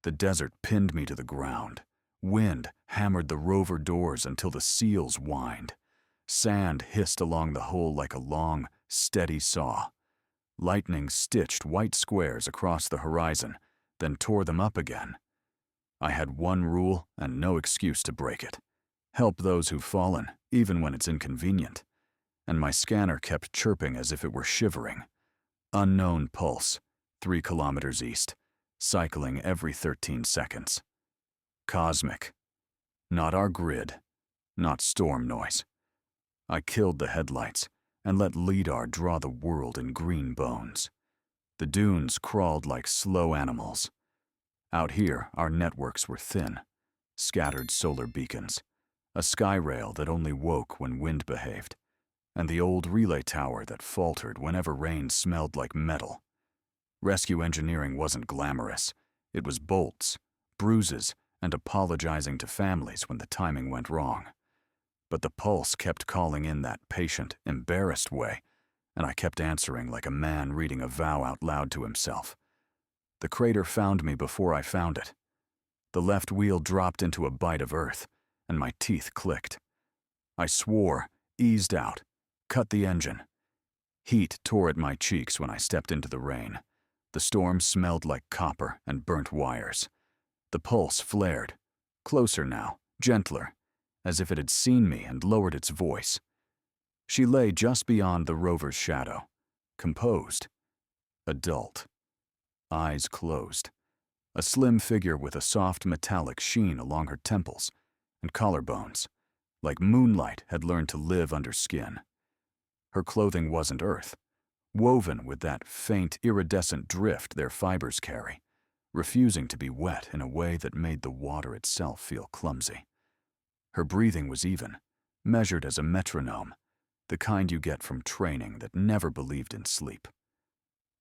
The desert pinned me to the ground. Wind hammered the rover doors until the seals whined. Sand hissed along the hole like a long, steady saw. Lightning stitched white squares across the horizon, then tore them up again. I had one rule and no excuse to break it. Help those who've fallen, even when it's inconvenient. And my scanner kept chirping as if it were shivering. Unknown pulse, 3 kilometers east, cycling every 13 seconds. Cosmic. Not our grid, not storm noise. I killed the headlights and let LIDAR draw the world in green bones. The dunes crawled like slow animals. Out here, our networks were thin. Scattered solar beacons, a sky rail that only woke when wind behaved, and the old relay tower that faltered whenever rain smelled like metal. Rescue engineering wasn't glamorous. It was bolts, bruises, and apologizing to families when the timing went wrong. But the pulse kept calling in that patient, embarrassed way, and I kept answering like a man reading a vow out loud to himself. The crater found me before I found it. The left wheel dropped into a bite of earth, and my teeth clicked. I swore, eased out, cut the engine. Heat tore at my cheeks when I stepped into the rain. The storm smelled like copper and burnt wires. The pulse flared, closer now, gentler, as if it had seen me and lowered its voice. She lay just beyond the rover's shadow, composed, adult, eyes closed, a slim figure with a soft metallic sheen along her temples and collarbones, like moonlight had learned to live under skin. Her clothing wasn't earth, woven with that faint, iridescent drift their fibers carry, refusing to be wet in a way that made the water itself feel clumsy. Her breathing was even, measured as a metronome, the kind you get from training that never believed in sleep.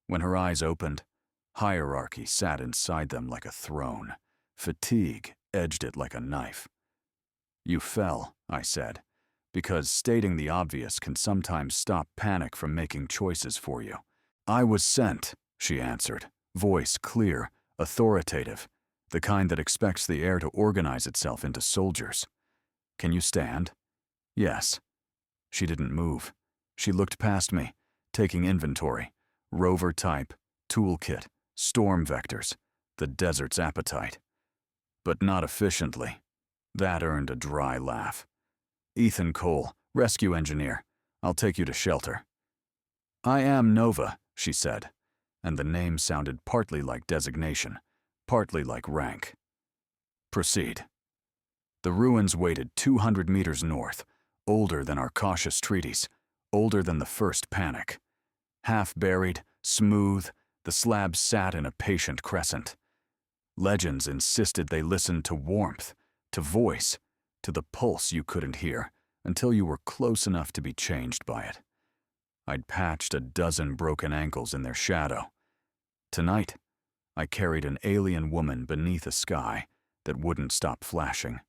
When her eyes opened, hierarchy sat inside them like a throne. Fatigue edged it like a knife. "You fell," I said, because stating the obvious can sometimes stop panic from making choices for you. "I was sent," she answered, voice clear, authoritative, the kind that expects the air to organize itself into soldiers. "Can you stand?" "Yes." She didn't move. She looked past me, taking inventory, rover type, toolkit, storm vectors, the desert's appetite. But not efficiently. That earned a dry laugh. "Ethan Cole, rescue engineer. I'll take you to shelter." "I am Nova," she said, and the name sounded partly like designation, partly like rank. "Proceed." The ruins waited 200 meters north, older than our cautious treaties, older than the first panic. Half-buried, smooth, the slabs sat in a patient crescent. Legends insisted they listened to warmth, to voice, to the pulse you couldn't hear until you were close enough to be changed by it. I'd patched a dozen broken ankles in their shadow. Tonight, I carried an alien woman beneath a sky that wouldn't stop flashing.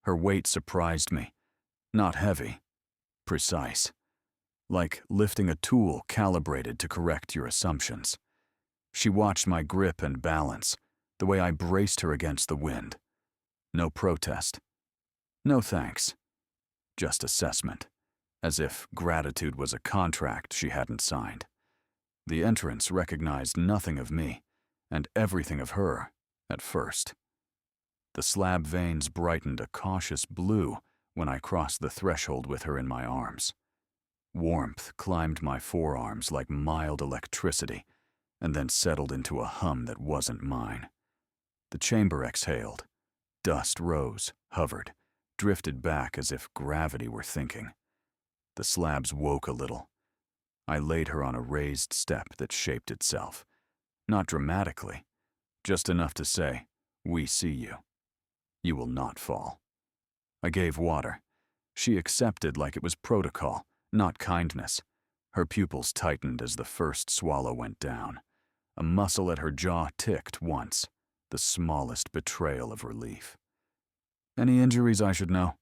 Her weight surprised me. Not heavy, precise. Like lifting a tool calibrated to correct your assumptions. She watched my grip and balance, the way I braced her against the wind. No protest. No thanks. Just assessment, as if gratitude was a contract she hadn't signed. The entrance recognized nothing of me, and everything of her, at first. The slab veins brightened a cautious blue when I crossed the threshold with her in my arms. Warmth climbed my forearms like mild electricity, and then settled into a hum that wasn't mine. The chamber exhaled. Dust rose, hovered, drifted back as if gravity were thinking. The slabs woke a little. I laid her on a raised step that shaped itself. Not dramatically, just enough to say, "We see you. You will not fall." I gave water. She accepted like it was protocol, not kindness. Her pupils tightened as the first swallow went down. A muscle at her jaw ticked once, the smallest betrayal of relief. "Any injuries I should know?"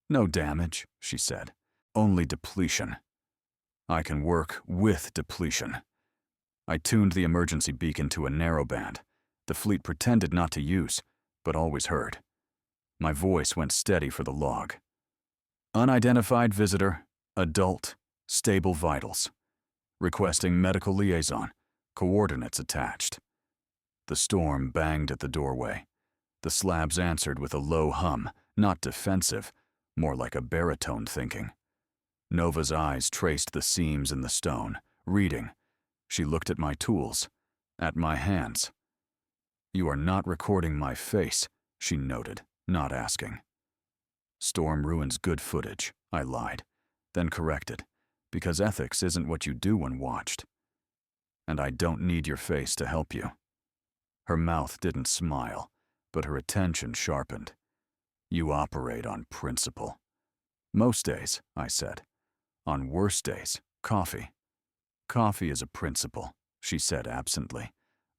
"No damage," she said. "Only depletion." I can work with depletion. I tuned the emergency beacon to a narrowband, The fleet pretended not to use, but always heard. My voice went steady for the log. Unidentified visitor, adult, stable vitals. Requesting medical liaison, coordinates attached. The storm banged at the doorway. The slabs answered with a low hum, not defensive, more like a baritone thinking. Nova's eyes traced the seams in the stone, reading. She looked at my tools, at my hands. "You are not recording my face," she noted, not asking. "Storm ruins good footage," I lied, then corrected, "because ethics isn't what you do when watched. And I don't need your face to help you." Her mouth didn't smile, but her attention sharpened. "You operate on principle." "Most days," I said. "On worse days, coffee." "Coffee is a principle," she said absently,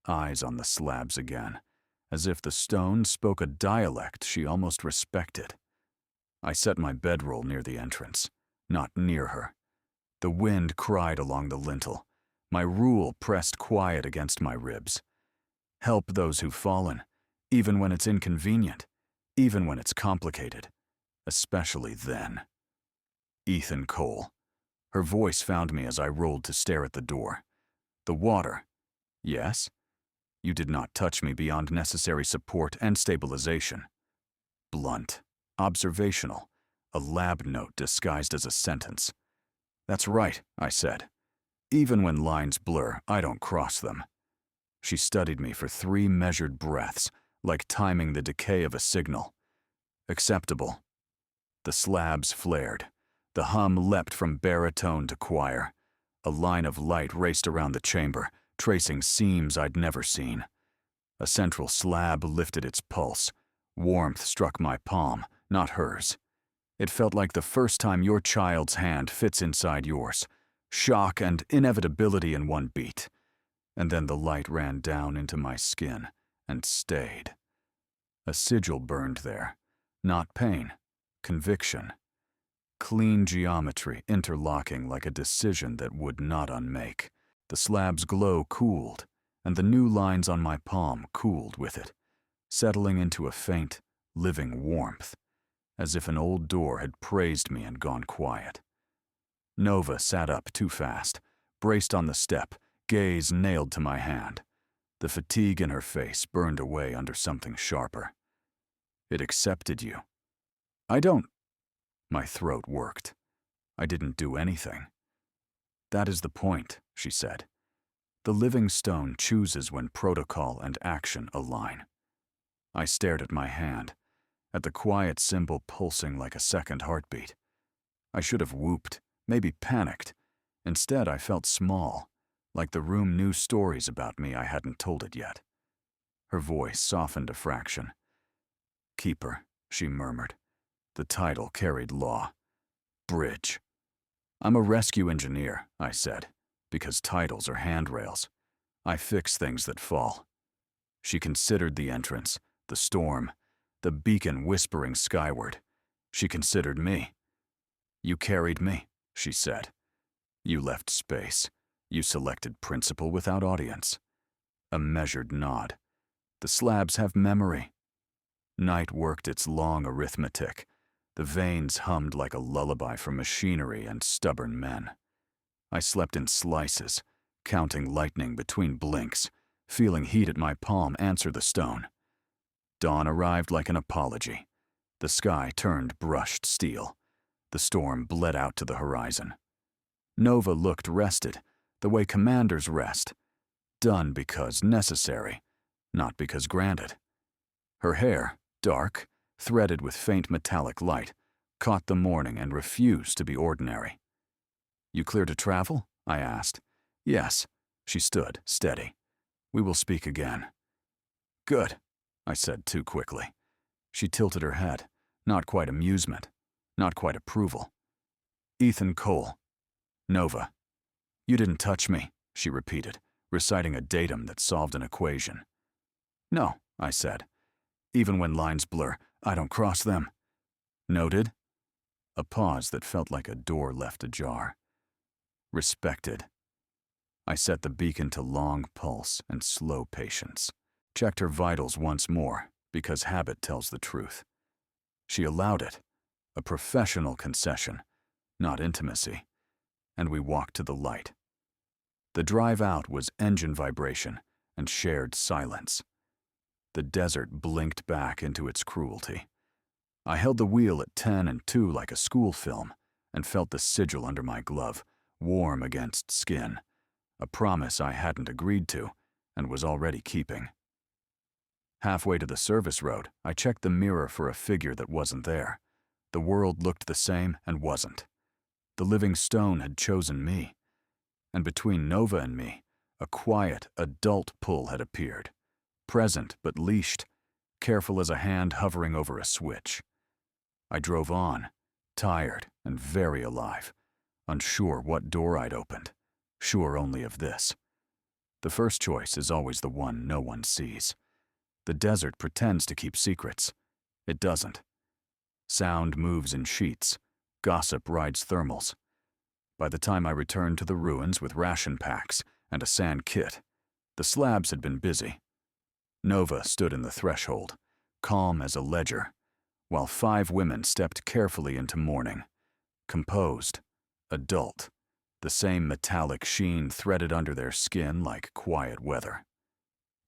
eyes on the slabs again, as if the stone spoke a dialect she almost respected. I set my bedroll near the entrance, not near her. The wind cried along the lintel. My rule pressed quiet against my ribs. Help those who've fallen, even when it's inconvenient, even when it's complicated, especially then. Ethan Cole. Her voice found me as I rolled to stare at the door. "The water." "Yes?" "You did not touch me beyond necessary support and stabilization." Blunt, observational, a lab note disguised as a sentence. "That's right," I said. "Even when lines blur, I don't cross them." She studied me for 3 measured breaths, like timing the decay of a signal. "Acceptable." The slabs flared. The hum leapt from baritone to choir. A line of light raced around the chamber, tracing seams I'd never seen. A central slab lifted its pulse. Warmth struck my palm, not hers. It felt like the first time your child's hand fits inside yours. Shock and inevitability in one beat. And then the light ran down into my skin and stayed. A sigil burned there. Not pain, conviction. Clean geometry interlocking like a decision that would not unmake. The slab's glow cooled, and the new lines on my palm cooled with it, settling into a faint, living warmth, as if an old door had praised me and gone quiet. Nova sat up too fast, braced on the step, gaze nailed to my hand. The fatigue in her face burned away under something sharper. "It accepted you." "I don't." My throat worked. "I didn't do anything." "That is the point," she said. "The living stone chooses when protocol and action align." I stared at my hand, at the quiet symbol pulsing like a second heartbeat. I should have whooped, maybe panicked. Instead, I felt small, like the room knew stories about me I hadn't told it yet. Her voice softened a fraction. "Keeper," she murmured. The title carried law. "Bridge." "I'm a rescue engineer," I said, "because titles are handrails. I fix things that fall." She considered the entrance, the storm, the beacon whispering skyward. She considered me. "You carried me," she said. "You left space. You selected principle without audience." A measured nod. "The slabs have memory." Night worked its long arithmetic. The veins hummed like a lullaby for machinery and stubborn men. I slept in slices, counting lightning between blinks, feeling heat at my palm answer the stone. Dawn arrived like an apology. The sky turned brushed steel. The storm bled out to the horizon. Nova looked rested, the way commanders rest. Done because necessary, not because granted. Her hair, dark, threaded with faint metallic light, caught the morning and refused to be ordinary. "You clear to travel?" I asked. "Yes." She stood, steady. "We will speak again." "Good," I said too quickly. She tilted her head, not quite amusement, not quite approval. "Ethan Cole." "Nova." "You didn't touch me," she repeated, reciting a datum that solved an equation. "No," I said. "Even when lines blur, I don't cross them." "Noted." A pause that felt like a door left ajar. "Respected." I set the beacon to long pulse and slow patience. checked her vitals once more, because habit tells the truth. She allowed it, a professional concession, not intimacy, and we walked to the light. The drive out was engine vibration and shared silence. The desert blinked back into its cruelty. I held the wheel at 10 and 2 like a school film and felt the sigil under my glove, warm against skin, a promise I hadn't agreed to and was already keeping. Halfway to the service road, I checked the mirror for a figure that wasn't there. The world looked the same and wasn't. The living stone had chosen me. And between Nova and me, a quiet, adult pull had appeared, present but leashed, careful as a hand hovering over a switch. I drove on, tired and very alive, unsure what door I'd opened, sure only of this. The first choice is always the one no one sees. The desert pretends to keep secrets. It doesn't. Sound moves in sheets. Gossip rides thermals. By the time I returned to the ruins with ration packs and a sand kit, the slabs had been busy. Nova stood in the threshold, calm as a ledger, while 5 women stepped carefully into mourning, composed, adult, the same metallic sheen threaded under their skin like quiet weather.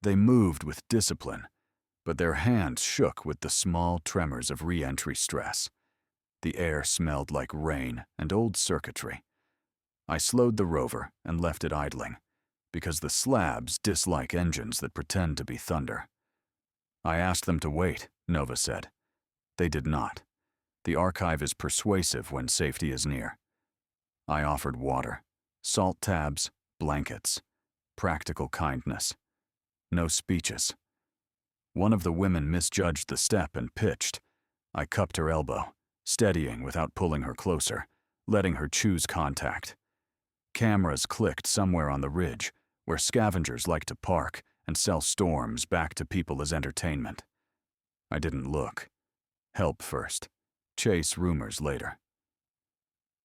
They moved with discipline, but their hands shook with the small tremors of re-entry stress. The air smelled like rain and old circuitry. I slowed the rover and left it idling, because the slabs dislike engines that pretend to be thunder. I asked them to wait, Nova said. They did not. The archive is persuasive when safety is near. I offered water, salt tabs, blankets, practical kindness. No speeches. One of the women misjudged the step and pitched. I cupped her elbow, steadying without pulling her closer, letting her choose contact. Cameras clicked somewhere on the ridge, where scavengers like to park and sell storms back to people as entertainment. I didn't look. Help first. Chase rumors later.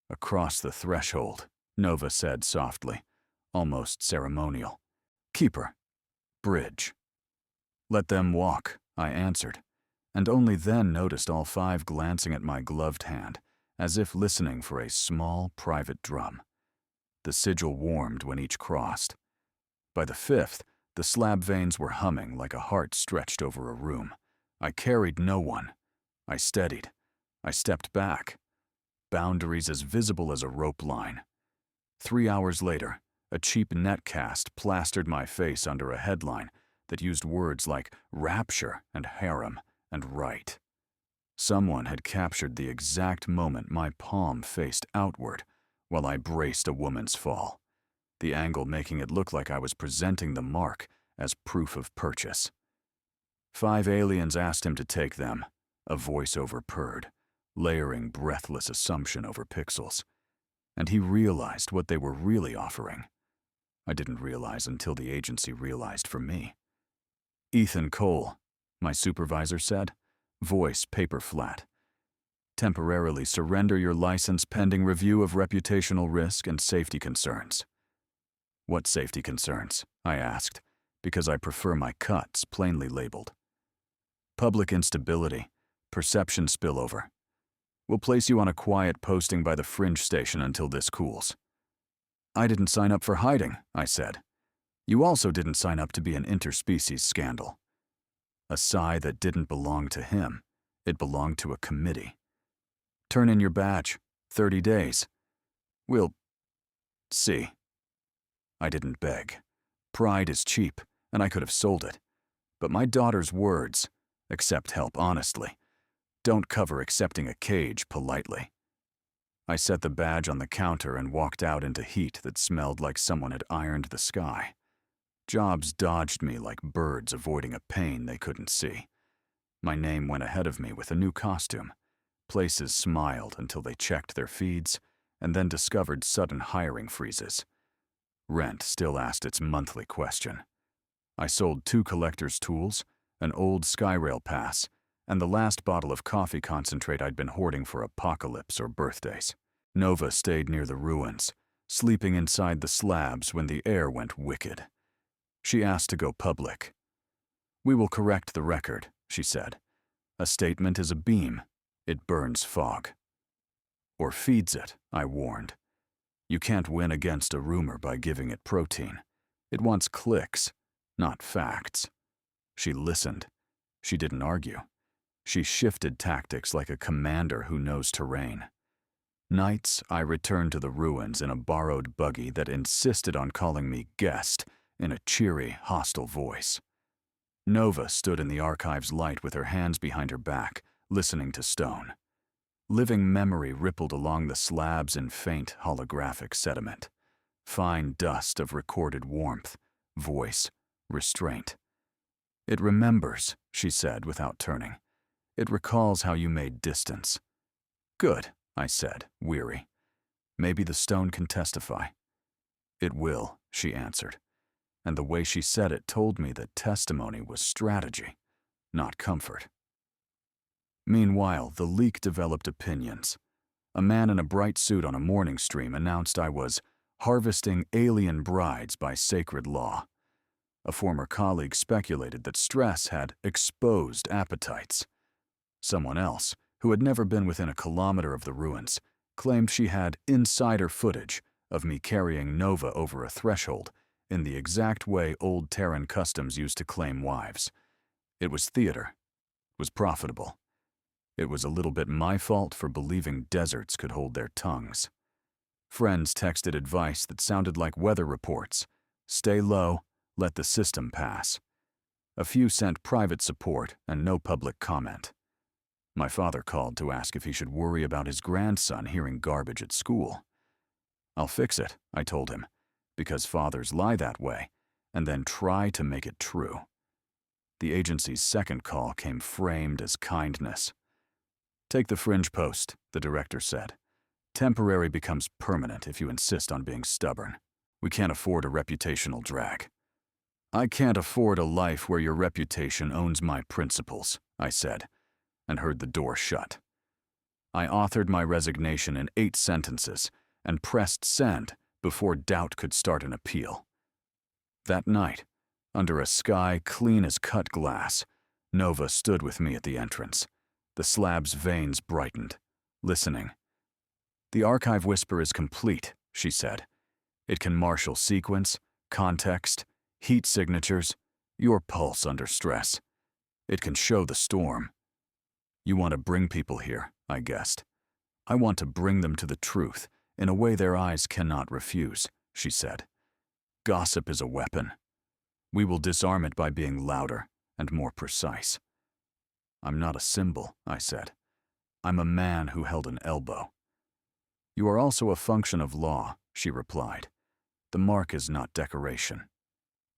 Across the threshold, Nova said softly, almost ceremonial. Keeper. Bridge. Let them walk, I answered, and only then noticed all 5 glancing at my gloved hand, as if listening for a small, private drum. The sigil warmed when each crossed. By the 5th, the slab veins were humming like a heart stretched over a room. I carried no one. I steadied. I stepped back. Boundaries as visible as a rope line. 3 hours later, a cheap netcast plastered my face under a headline that used words like rapture and harem and right. Someone had captured the exact moment my palm faced outward while I braced a woman's fall, the angle making it look like I was presenting the mark as proof of purchase. 5 aliens asked him to take them, a voiceover purred, layering breathless assumption over pixels. And he realized what they were really offering. I didn't realize until the agency realized for me. Ethan Cole, my supervisor said, voice paper flat. Temporarily surrender your license pending review of reputational risk and safety concerns. What safety concerns? I asked, because I prefer my cuts plainly labeled. Public instability, perception spillover. We'll place you on a quiet posting by the fringe station until this cools. I didn't sign up for hiding, I said. You also didn't sign up to be an interspecies scandal. A sigh that didn't belong to him. It belonged to a committee. Turn in your badge. 30 days. We'll see. I didn't beg. Pride is cheap, and I could have sold it. But my daughter's words, accept help honestly, don't cover accepting a cage politely. I set the badge on the counter and walked out into heat that smelled like someone had ironed the sky. Jobs dodged me like birds avoiding a pain they couldn't see. My name went ahead of me with a new costume. Places smiled until they checked their feeds and then discovered sudden hiring freezes. Rent still asked its monthly question. I sold 2 collector's tools, an old Skyrail pass, and the last bottle of coffee concentrate I'd been hoarding for apocalypse or birthdays. Nova stayed near the ruins, sleeping inside the slabs when the air went wicked. She asked to go public. "We will correct the record," she said. "A statement is a beam. It burns fog." "Or feeds it," I warned. "You can't win against a rumor by giving it protein. It wants clicks, not facts." She listened. She didn't argue. She shifted tactics like a commander who knows terrain. Nights, I returned to the ruins in a borrowed buggy that insisted on calling me guest in a cheery, hostile voice. Nova stood in the archive's light with her hands behind her back, listening to stone. Living memory rippled along the slabs in faint, holographic sediment. Fine dust of recorded warmth, voice, restraint. "It remembers," she said without turning. "It recalls how you made distance." "Good," I said, weary. "Maybe the stone can testify." "It will," she answered. And the way she said it told me that testimony was strategy, not comfort. Meanwhile, the leak developed opinions. A man in a bright suit on a morning stream announced I was harvesting alien brides by sacred law. A former colleague speculated that stress had exposed appetites. Someone else, who had never been within a kilometer of the ruins, claimed she had insider footage of me carrying Nova over a threshold in the exact way old Terran customs used to claim wives. It was theater. It was profitable. It was a little bit my fault for believing deserts could hold their tongues. Friends texted advice that sounded like weather reports. Stay low, let the system pass. A few sent private support and no public comment. My father called to ask if he should worry about his grandson hearing garbage at school. "I'll fix it," I told him, because fathers lie that way, and then try to make it true. The agency's second call came framed as kindness. "Take the fringe post," the director said. "Temporary becomes permanent if you insist on being stubborn. We can't afford a reputational drag." "I can't afford a life where your reputation owns my principles," I said, and heard the door shut. I authored my resignation in 8 sentences and pressed send before doubt could start an appeal. That night, under a sky clean as cut glass, Nova stood with me at the entrance. The slab's veins brightened, listening. "The archive whisper is complete," she said. "It can marshal sequence, context, heat signatures, your pulse under stress. It can show the storm." "You want to bring people here," I guessed. "I want to bring them to the truth in a way their eyes cannot refuse," she said. "Gossip is a weapon. We will disarm it by being louder and more precise." "I'm not a symbol," I said. "I'm a man who held an elbow." "You are also a function of law," she replied. "The mark is not decoration.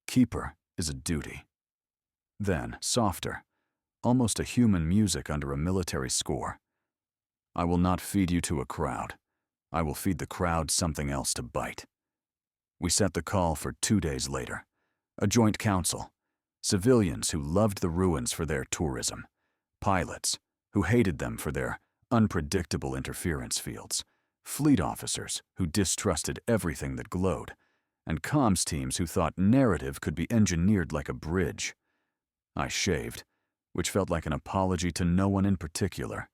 Keeper is a duty." Then, softer, almost a human music under a military score. "I will not feed you to a crowd. I will feed the crowd something else to bite." We set the call for 2 days later. A joint council. Civilians who loved the ruins for their tourism. Pilots who hated them for their unpredictable interference fields. Fleet officers who distrusted everything that glowed. And comms teams who thought narrative could be engineered like a bridge. I shaved, which felt like an apology to no one in particular,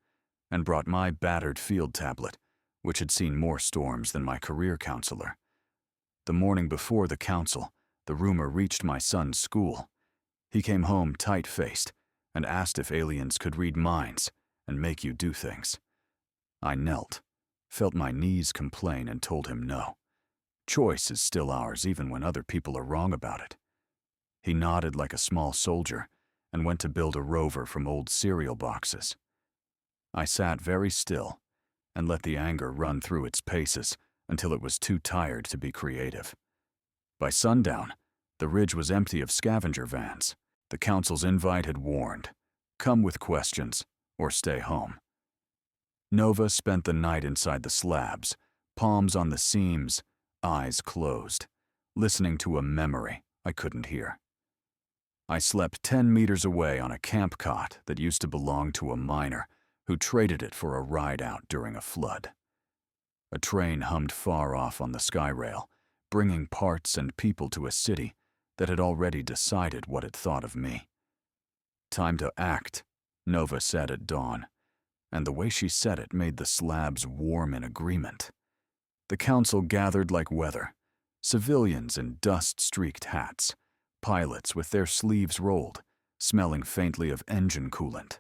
and brought my battered field tablet, which had seen more storms than my career counselor. The morning before the council, the rumor reached my son's school. He came home tight-faced and asked if aliens could read minds and make you do things. I knelt, felt my knees complain, and told him no. Choice is still ours even when other people are wrong about it. He nodded like a small soldier and went to build a rover from old cereal boxes. I sat very still and let the anger run through its paces until it was too tired to be creative. By sundown, the ridge was empty of scavenger vans. The council's invite had warned, "Come with questions or stay home." Nova spent the night inside the slabs, palms on the seams, eyes closed, listening to a memory I couldn't hear. I slept 10 meters away on a camp cot that used to belong to a miner who traded it for a ride out during a flood. A train hummed far off on the sky rail, bringing parts and people to a city that had already decided what it thought of me. Time to act, Nova said at dawn, and the way she said it made the slabs warm in agreement. The council gathered like weather, civilians in dust-streaked hats, pilots with their sleeves rolled, smelling faintly of engine coolant,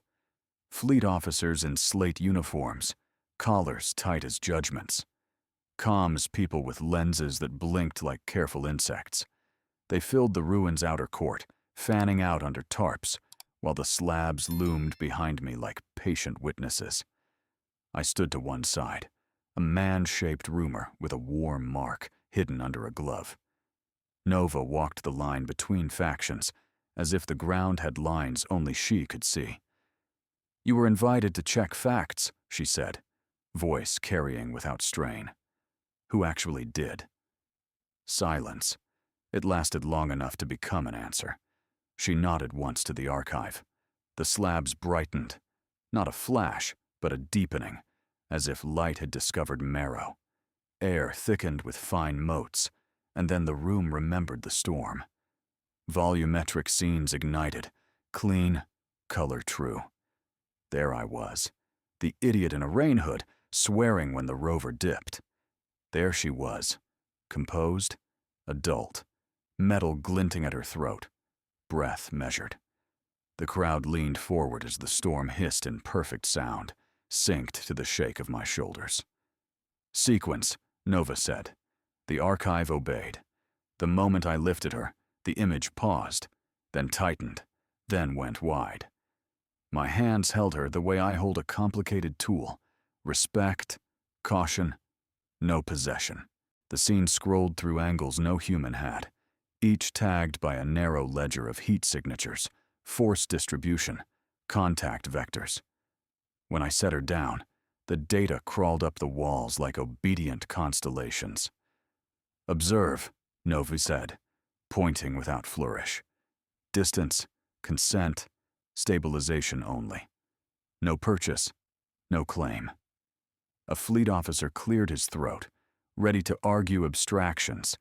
fleet officers in slate uniforms, collars tight as judgments, comms people with lenses that blinked like careful insects. They filled the ruins' outer court, fanning out under tarps, while the slabs loomed behind me like patient witnesses. I stood to one side, a man-shaped roomer with a warm mark hidden under a glove. Nova walked the line between factions, as if the ground had lines only she could see. "You were invited to check facts," she said, voice carrying without strain. "Who actually did?" Silence. It lasted long enough to become an answer. She nodded once to the archive. The slabs brightened. Not a flash, but a deepening, as if light had discovered marrow. Air thickened with fine motes, and then the room remembered the storm. Volumetric scenes ignited, clean, color true. There I was, the idiot in a rain hood, swearing when the rover dipped. There she was, composed, adult, metal glinting at her throat, breath measured. The crowd leaned forward as the storm hissed in perfect sound, synced to the shake of my shoulders. "Sequence," Nova said. The archive obeyed. The moment I lifted her, the image paused, then tightened, then went wide. My hands held her the way I hold a complicated tool. Respect, caution, no possession. The scene scrolled through angles no human had, each tagged by a narrow ledger of heat signatures, force distribution, contact vectors. When I set her down, the data crawled up the walls like obedient constellations. "Observe," Nova said, pointing without flourish. "Distance, consent, stabilization only. No purchase, no claim." A fleet officer cleared his throat, ready to argue abstractions,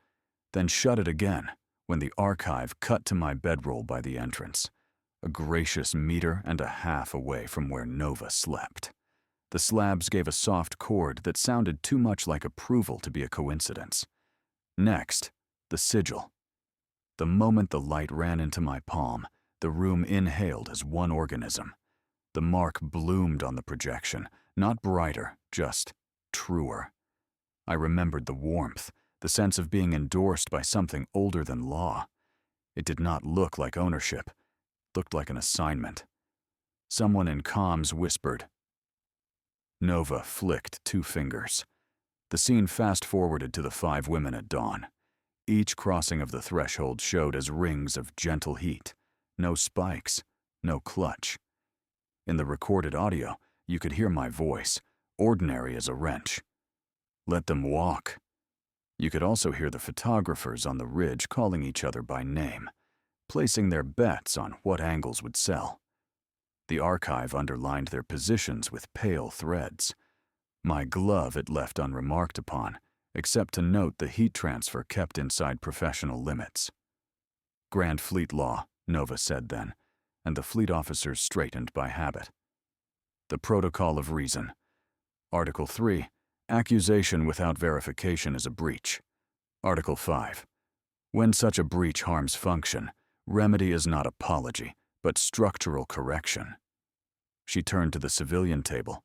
then shut it again when the archive cut to my bedroll by the entrance, a gracious meter and a half away from where Nova slept. The slabs gave a soft chord that sounded too much like approval to be a coincidence. Next, the sigil. The moment the light ran into my palm, the room inhaled as one organism. The mark bloomed on the projection, not brighter, just truer. I remembered the warmth, the sense of being endorsed by something older than law. It did not look like ownership. It looked like an assignment. Someone in comms whispered. Nova flicked 2 fingers. The scene fast-forwarded to the 5 women at dawn. Each crossing of the threshold showed as rings of gentle heat. No spikes, no clutch. In the recorded audio, you could hear my voice, ordinary as a wrench. "Let them walk." You could also hear the photographers on the ridge calling each other by name, placing their bets on what angles would sell. The archive underlined their positions with pale threads. My glove it left unremarked upon, except to note the heat transfer kept inside professional limits. "Grand Fleet Law," Nova said then, and the fleet officers straightened by habit. "The Protocol of Reason. Article 3, accusation without verification is a breach. Article 5, when such a breach harms function, remedy is not apology, but structural correction." She turned to the civilian table.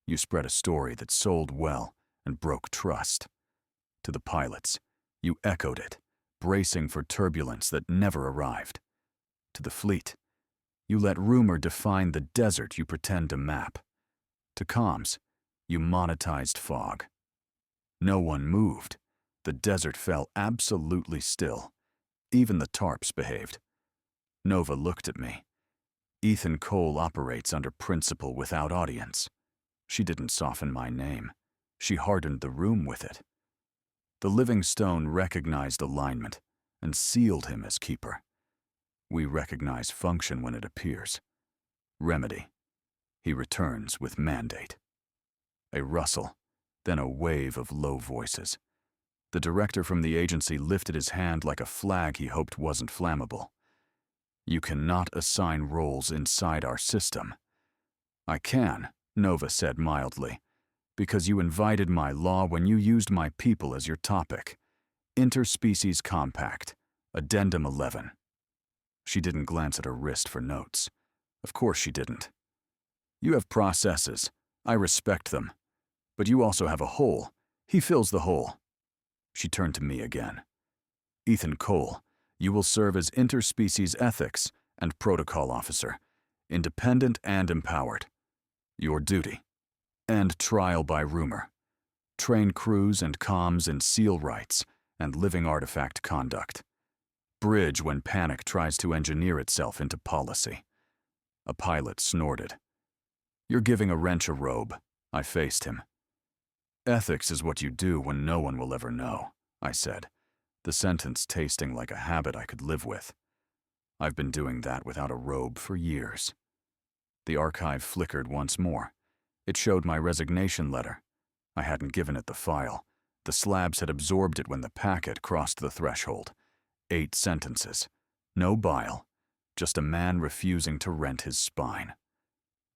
"You spread a story that sold well and broke trust." To the pilots, "You echoed it, bracing for turbulence that never arrived." To the fleet, "You let rumor define the desert you pretend to map." To comms, "You monetized fog." No one moved. The desert fell absolutely still. Even the tarps behaved. Nova looked at me. Ethan Cole operates under principle without audience. She didn't soften my name. She hardened the room with it. The living stone recognized alignment and sealed him as keeper. We recognize function when it appears. Remedy. He returns with mandate. A rustle, then a wave of low voices. The director from the agency lifted his hand like a flag he hoped wasn't flammable. You cannot assign roles inside our system. I can, Nova said mildly, because you invited my law when you used my people as your topic. Interspecies Compact, Addendum 11. She didn't glance at her wrist for notes. Of course she didn't. You have processes. I respect them. But you also have a hole. He fills the hole. She turned to me again. Ethan Cole, you will serve as interspecies ethics and protocol officer, independent and empowered. Your duty. And trial by rumor. Train crews and comms in SEAL rights and living artifact conduct. Bridge when panic tries to engineer itself into policy. A pilot snorted. You're giving a wrench a robe. I faced him. Ethics is what you do when no one will ever know, I said, the sentence tasting like a habit I could live with. I've been doing that without a robe for years. The archive flickered once more. It showed my resignation letter. I hadn't given it the file. The slabs had absorbed it when the packet crossed the threshold. 8 sentences. No bile. Just a man refusing to rent his spine.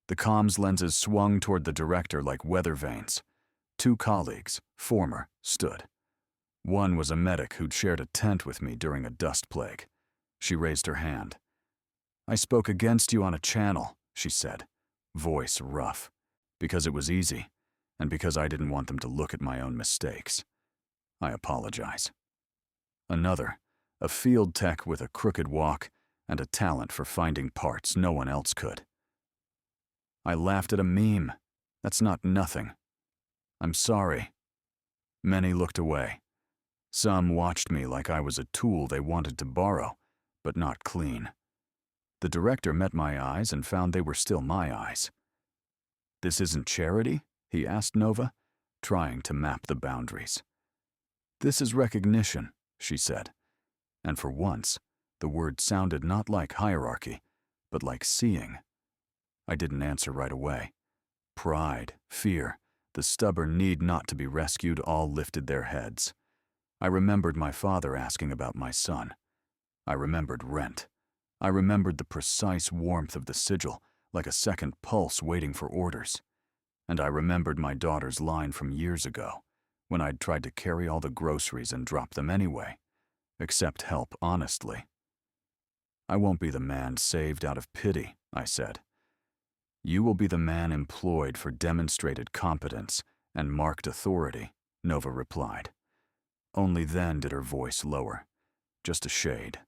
The comms lenses swung toward the director like weather vanes. 2 colleagues, former, stood. One was a medic who'd shared a tent with me during a dust plague. She raised her hand. I spoke against you on a channel, she said, voice rough, because it was easy, and because I didn't want them to look at my own mistakes. I apologize. Another, a field tech with a crooked walk and a talent for finding parts no one else could. I laughed at a meme. That's not nothing. I'm sorry. Many looked away. Some watched me like I was a tool they wanted to borrow, but not clean. The director met my eyes and found they were still my eyes. This isn't charity? He asked Nova, trying to map the boundaries. This is recognition, she said, and for once, the word sounded not like hierarchy, but like seeing. I didn't answer right away. Pride, fear, the stubborn need not to be rescued all lifted their heads. I remembered my father asking about my son. I remembered rent. I remembered the precise warmth of the sigil, like a second pulse waiting for orders. And I remembered my daughter's line from years ago, when I'd tried to carry all the groceries and drop them anyway. Accept help honestly. I won't be the man saved out of pity, I said. You will be the man employed for demonstrated competence and marked authority, Nova replied. Only then did her voice lower, just a shade,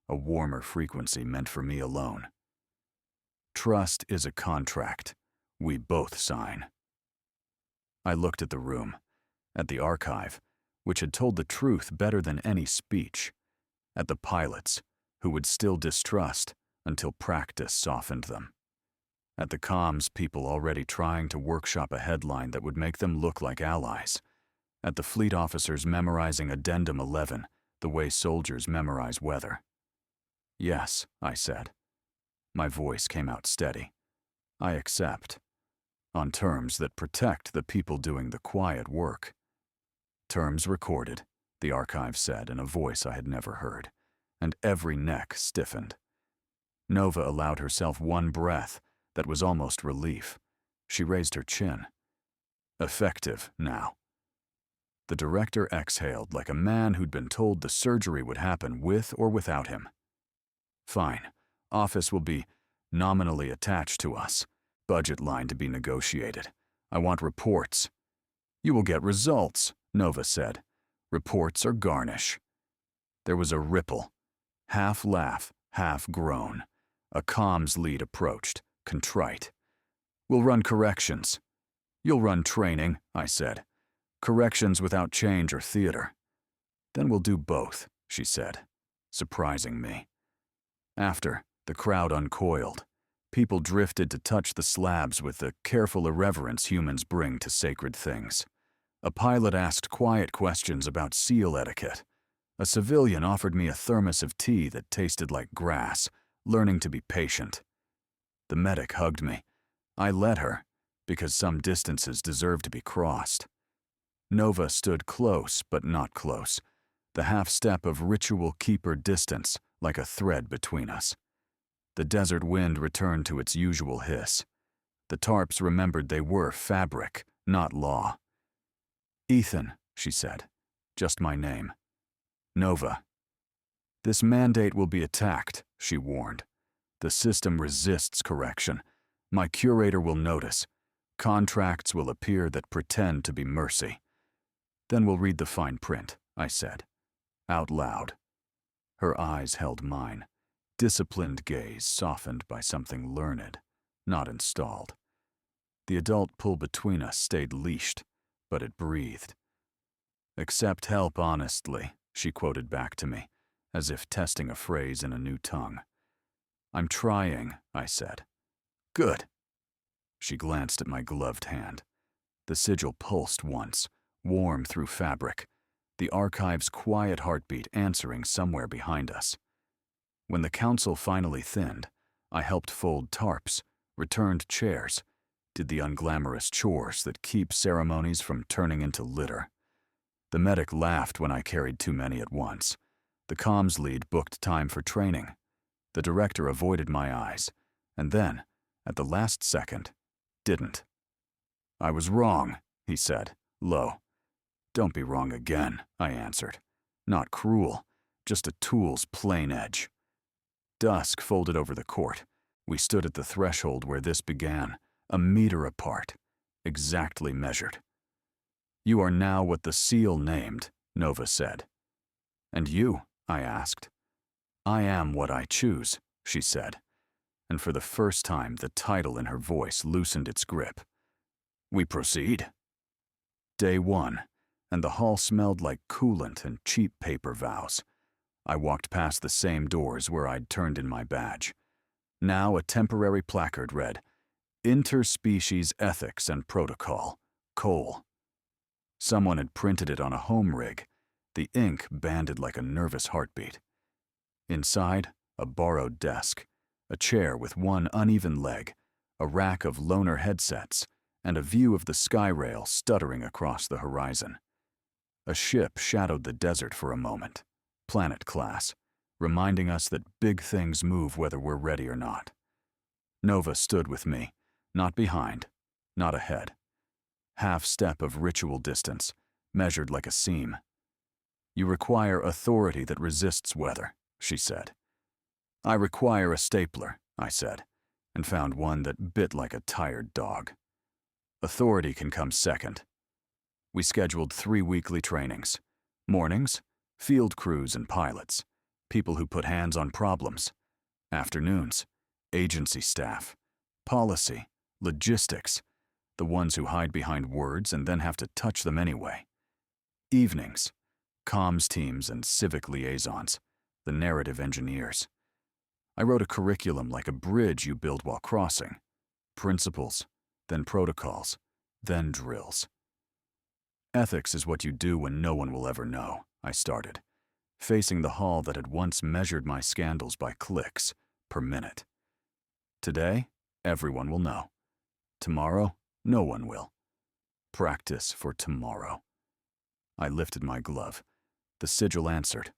a warmer frequency meant for me alone. Trust is a contract. We both sign. I looked at the room, at the archive, which had told the truth better than any speech, at the pilots, who would still distrust until practice softened them, at the comms people already trying to workshop a headline that would make them look like allies, at the fleet officers memorizing Addendum 11 the way soldiers memorize weather. Yes, I said. My voice came out steady. I accept. On terms that protect the people doing the quiet work. Terms recorded, the archive said in a voice I had never heard, and every neck stiffened. Nova allowed herself one breath that was almost relief. She raised her chin. Effective now. The director exhaled like a man who'd been told the surgery would happen with or without him. Fine. Office will be nominally attached to us. Budget line to be negotiated. I want reports. You will get results, Nova said. Reports are garnish. There was a ripple. Half laugh, half groan. A comms lead approached, contrite. We'll run corrections. You'll run training, I said. Corrections without change are theater. Then we'll do both, she said, surprising me. After, the crowd uncoiled. People drifted to touch the slabs with the careful irreverence humans bring to sacred things. A pilot asked quiet questions about SEAL etiquette. A civilian offered me a thermos of tea that tasted like grass, learning to be patient. The medic hugged me. I let her, because some distances deserve to be crossed. Nova stood close, but not close, the half-step of ritual keeper distance like a thread between us. The desert wind returned to its usual hiss. The tarps remembered they were fabric, not law. "Ethan," she said. "Just my name." "Nova." "This mandate will be attacked," she warned. "The system resists correction. My curator will notice. Contracts will appear that pretend to be mercy." "Then we'll read the fine print," I said, out loud. Her eyes held mine, disciplined gaze softened by something learned, not installed. The adult pull between us stayed leashed, but it breathed. "Accept help honestly," she quoted back to me, as if testing a phrase in a new tongue. "I'm trying," I said. "Good." She glanced at my gloved hand. The sigil pulsed once, warm through fabric, the archive's quiet heartbeat answering somewhere behind us. When the council finally thinned, I helped fold tarps, returned chairs, did the unglamorous chores that keep ceremonies from turning into litter. The medic laughed when I carried too many at once. The comms lead booked time for training. The director avoided my eyes, and then, at the last second, didn't. "I was wrong," he said, low. "Don't be wrong again," I answered. "Not cruel, just a tool's plain edge." Dusk folded over the court. We stood at the threshold where this began, a meter apart, exactly measured. "You are now what the seal named," Nova said. "And you?" I asked. "I am what I choose," she said, and for the first time the title in her voice loosened its grip. "We proceed." Day 1, and the hall smelled like coolant and cheap paper vows. I walked past the same doors where I'd turned in my badge. Now a temporary placard read, "Interspecies Ethics and Protocol, Cole." Someone had printed it on a home rig, the ink banded like a nervous heartbeat. Inside, a borrowed desk, a chair with one uneven leg, a rack of loaner headsets, and a view of the sky rail stuttering across the horizon. A ship shadowed the desert for a moment, planet class, reminding us that big things move whether we're ready or not. Nova stood with me, not behind, not ahead. Half step of ritual distance, measured like a seam. "You require authority that resists weather," she said. "I require a stapler," I said, and found one that bit like a tired dog. Authority can come second. We scheduled 3 weekly trainings. Mornings, field crews and pilots, people who put hands on problems. Afternoons, agency staff, policy, logistics, the ones who hide behind words and then have to touch them anyway. Evenings, comms teams and civic liaisons, the narrative engineers. I wrote a curriculum like a bridge you build while crossing. Principles, then protocols, then drills. "Ethics is what you do when no one will ever know," I started, facing the hall that had once measured my scandals by clicks per minute. Today, everyone will know. Tomorrow, no one will. Practice for tomorrow. I lifted my glove. The sigil answered,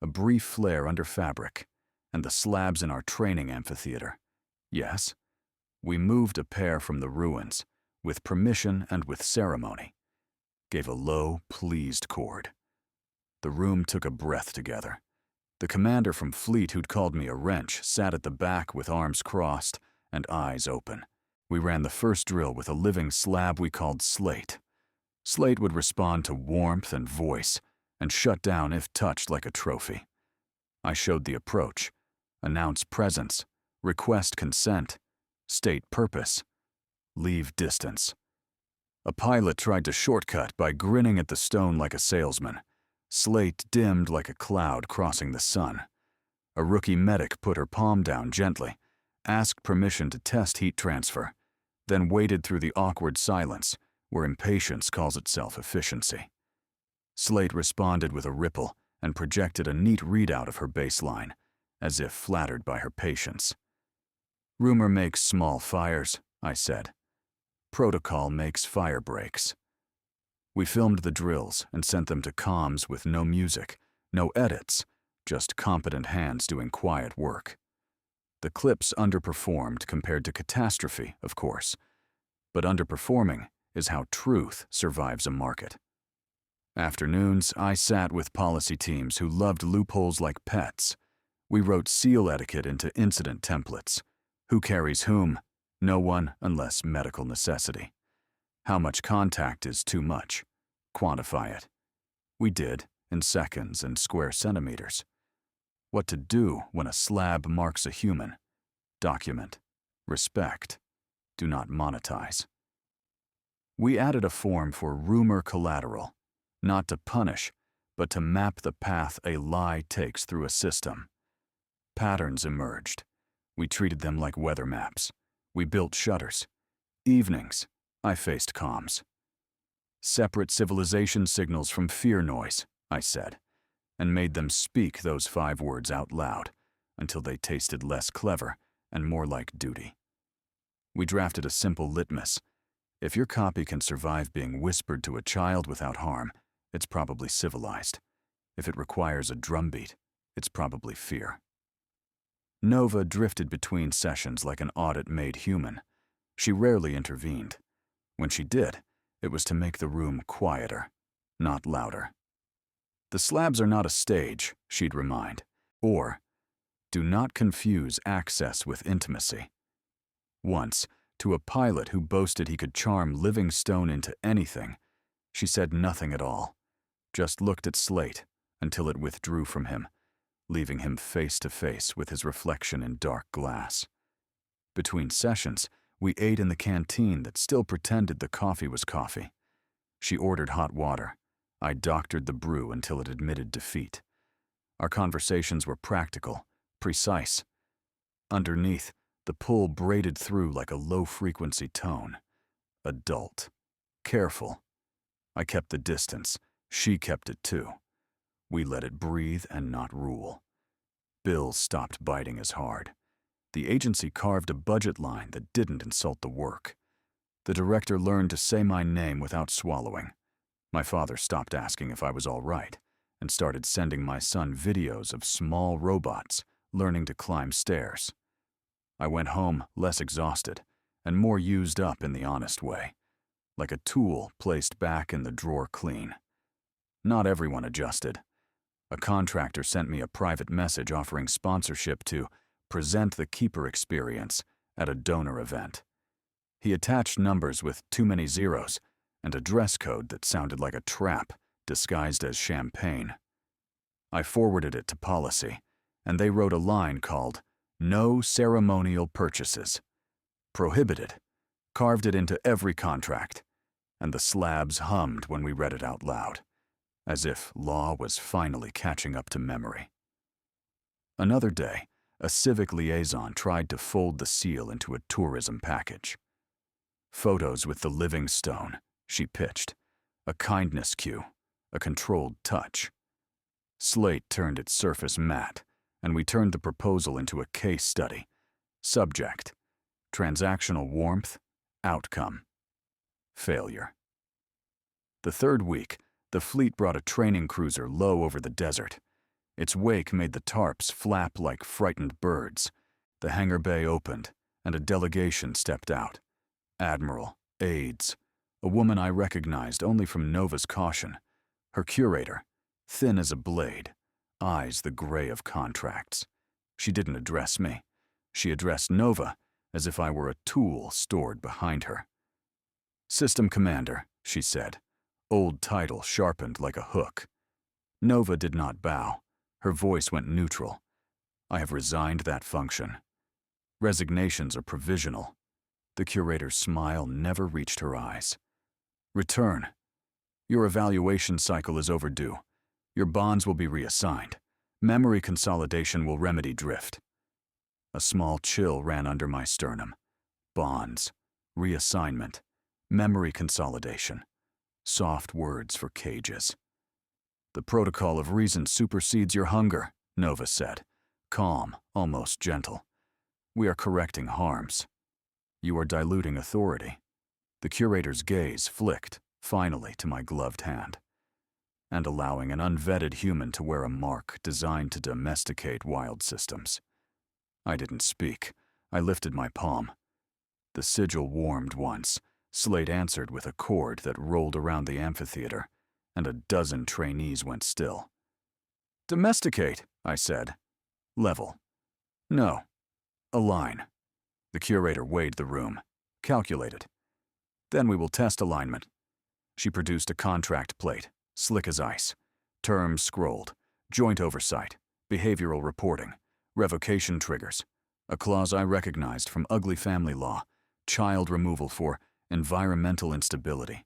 a brief flare under fabric, and the slabs in our training amphitheater. Yes, we moved a pair from the ruins, with permission and with ceremony. Gave a low, pleased chord. The room took a breath together. The commander from Fleet who'd called me a wrench sat at the back with arms crossed and eyes open. We ran the first drill with a living slab we called Slate. Slate would respond to warmth and voice and shut down if touched like a trophy. I showed the approach, announce presence, request consent, state purpose, leave distance. A pilot tried to shortcut by grinning at the stone like a salesman. Slate dimmed like a cloud crossing the sun. A rookie medic put her palm down gently, asked permission to test heat transfer, then waited through the awkward silence where impatience calls itself efficiency. Slate responded with a ripple and projected a neat readout of her baseline, as if flattered by her patience. "Rumor makes small fires," I said. "Protocol makes fire breaks." We filmed the drills and sent them to comms with no music, no edits, just competent hands doing quiet work. The clips underperformed compared to catastrophe, of course. But underperforming is how truth survives a market. Afternoons, I sat with policy teams who loved loopholes like pets. We wrote SEAL etiquette into incident templates. Who carries whom? No one unless medical necessity. How much contact is too much? Quantify it. We did, in seconds and square centimeters. What to do when a slab marks a human? Document. Respect. Do not monetize. We added a form for rumor collateral, not to punish, but to map the path a lie takes through a system. Patterns emerged. We treated them like weather maps. We built shutters. Evenings, I faced comms. Separate civilization signals from fear noise, I said, and made them speak those 5 words out loud until they tasted less clever and more like duty. We drafted a simple litmus. If your copy can survive being whispered to a child without harm, it's probably civilized. If it requires a drumbeat, it's probably fear. Nova drifted between sessions like an audit-made human. She rarely intervened. When she did, it was to make the room quieter, not louder. The slabs are not a stage, she'd remind. Or, do not confuse access with intimacy. Once, to a pilot who boasted he could charm living stone into anything, she said nothing at all, just looked at Slate until it withdrew from him, leaving him face to face with his reflection in dark glass. Between sessions, we ate in the canteen that still pretended the coffee was coffee. She ordered hot water. I doctored the brew until it admitted defeat. Our conversations were practical, precise. Underneath, the pull braided through like a low-frequency tone. Adult. Careful. I kept the distance. She kept it too. We let it breathe and not rule. Bills stopped biting as hard. The agency carved a budget line that didn't insult the work. The director learned to say my name without swallowing. My father stopped asking if I was all right and started sending my son videos of small robots learning to climb stairs. I went home less exhausted and more used up in the honest way, like a tool placed back in the drawer clean. Not everyone adjusted. A contractor sent me a private message offering sponsorship to present the Keeper experience at a donor event. He attached numbers with too many zeros and a dress code that sounded like a trap disguised as champagne. I forwarded it to policy, and they wrote a line called "No ceremonial purchases." Prohibited. Carved it into every contract, and the slabs hummed when we read it out loud, as if law was finally catching up to memory. Another day, a civic liaison tried to fold the seal into a tourism package. Photos with the living stone, she pitched. A kindness cue, a controlled touch. Slate turned its surface matte, and we turned the proposal into a case study. Subject: transactional warmth, outcome: failure. The third week, the fleet brought a training cruiser low over the desert. Its wake made the tarps flap like frightened birds. The hangar bay opened, and a delegation stepped out. Admiral, aides, a woman I recognized only from Nova's caution. Her curator, thin as a blade, eyes the gray of contracts. She didn't address me. She addressed Nova as if I were a tool stored behind her. System Commander, she said, old title sharpened like a hook. Nova did not bow. Her voice went neutral. I have resigned that function. Resignations are provisional. The curator's smile never reached her eyes. Return. Your evaluation cycle is overdue. Your bonds will be reassigned. Memory consolidation will remedy drift. A small chill ran under my sternum. Bonds, reassignment, memory consolidation. Soft words for cages. The protocol of reason supersedes your hunger, Nova said, calm, almost gentle. We are correcting harms. You are diluting authority. The curator's gaze flicked, finally, to my gloved hand. And allowing an unvetted human to wear a mark designed to domesticate wild systems. I didn't speak. I lifted my palm. The sigil warmed once. Slate answered with a chord that rolled around the amphitheater, and a dozen trainees went still. Domesticate, I said. Level. No. Align. The curator weighed the room. Calculated. Then we will test alignment. She produced a contract plate, slick as ice. Terms scrolled. Joint oversight. Behavioral reporting. Revocation triggers. A clause I recognized from ugly family law. Child removal for environmental instability.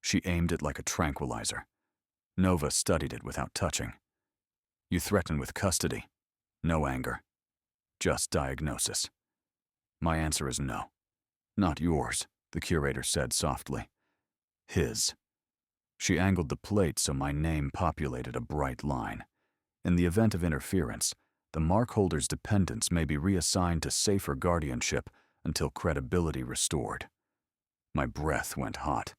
She aimed it like a tranquilizer. Nova studied it without touching. You threaten with custody. No anger. Just diagnosis. My answer is no. Not yours, the curator said softly. His. She angled the plate so my name populated a bright line. In the event of interference, the mark holder's dependents may be reassigned to safer guardianship until credibility restored. My breath went hot.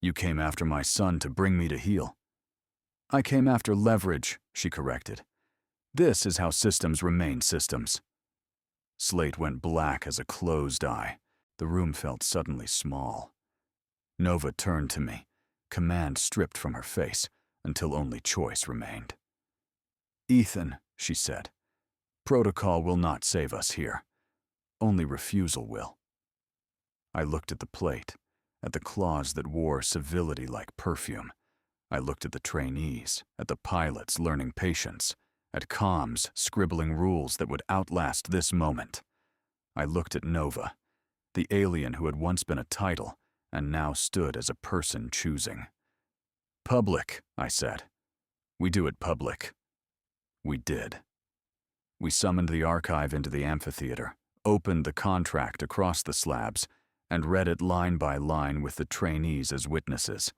You came after my son to bring me to heel. I came after leverage, she corrected. This is how systems remain systems. Slate went black as a closed eye. The room felt suddenly small. Nova turned to me, command stripped from her face until only choice remained. Ethan, she said, protocol will not save us here. Only refusal will. I looked at the plate, at the clause that wore civility like perfume. I looked at the trainees, at the pilots learning patience, at comms scribbling rules that would outlast this moment. I looked at Nova, the alien who had once been a title and now stood as a person choosing. Public, I said. We do it public. We did. We summoned the archive into the amphitheater, opened the contract across the slabs, and read it line by line with the trainees as witnesses.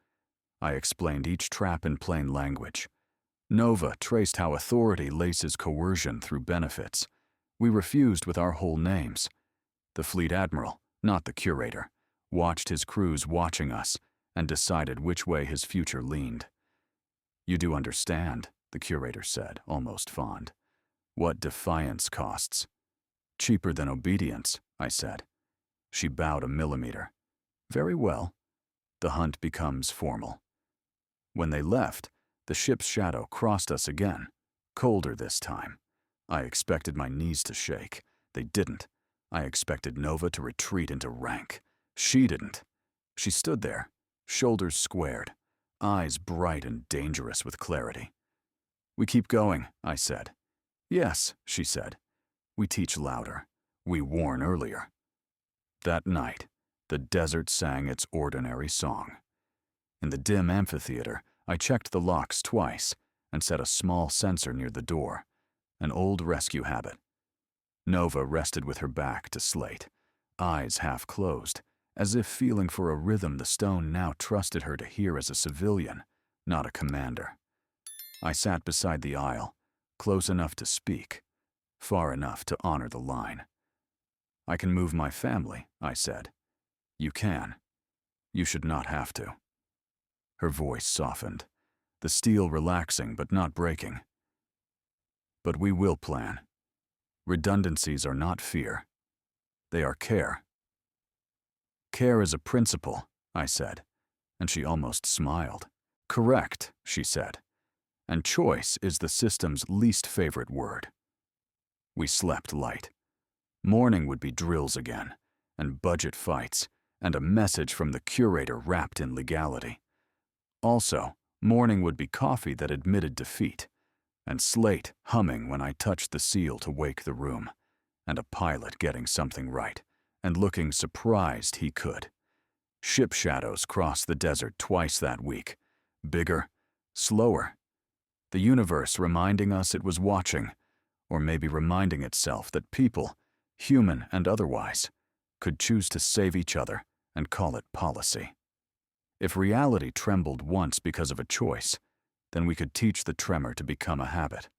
I explained each trap in plain language. Nova traced how authority laces coercion through benefits. We refused with our whole names. The fleet admiral, not the curator, watched his crews watching us and decided which way his future leaned. You do understand, the curator said, almost fond. What defiance costs. Cheaper than obedience, I said. She bowed a millimeter. Very well. The hunt becomes formal. When they left, the ship's shadow crossed us again, colder this time. I expected my knees to shake. They didn't. I expected Nova to retreat into rank. She didn't. She stood there, shoulders squared, eyes bright and dangerous with clarity. We keep going, I said. Yes, she said. We teach louder. We warn earlier. That night, the desert sang its ordinary song. In the dim amphitheater, I checked the locks twice and set a small sensor near the door, an old rescue habit. Nova rested with her back to Slate, eyes half closed, as if feeling for a rhythm the stone now trusted her to hear as a civilian, not a commander. I sat beside the aisle, close enough to speak, far enough to honor the line. I can move my family, I said. You can. You should not have to. Her voice softened, the steel relaxing but not breaking. But we will plan. Redundancies are not fear. They are care. Care is a principle, I said, and she almost smiled. Correct, she said. And choice is the system's least favorite word. We slept light. Morning would be drills again, and budget fights, and a message from the curator wrapped in legality. Also, morning would be coffee that admitted defeat, and Slate humming when I touched the seal to wake the room, and a pilot getting something right, and looking surprised he could. Ship shadows crossed the desert twice that week. Bigger, slower. The universe reminding us it was watching, or maybe reminding itself that people, human and otherwise, could choose to save each other and call it policy. If reality trembled once because of a choice, then we could teach the tremor to become a habit.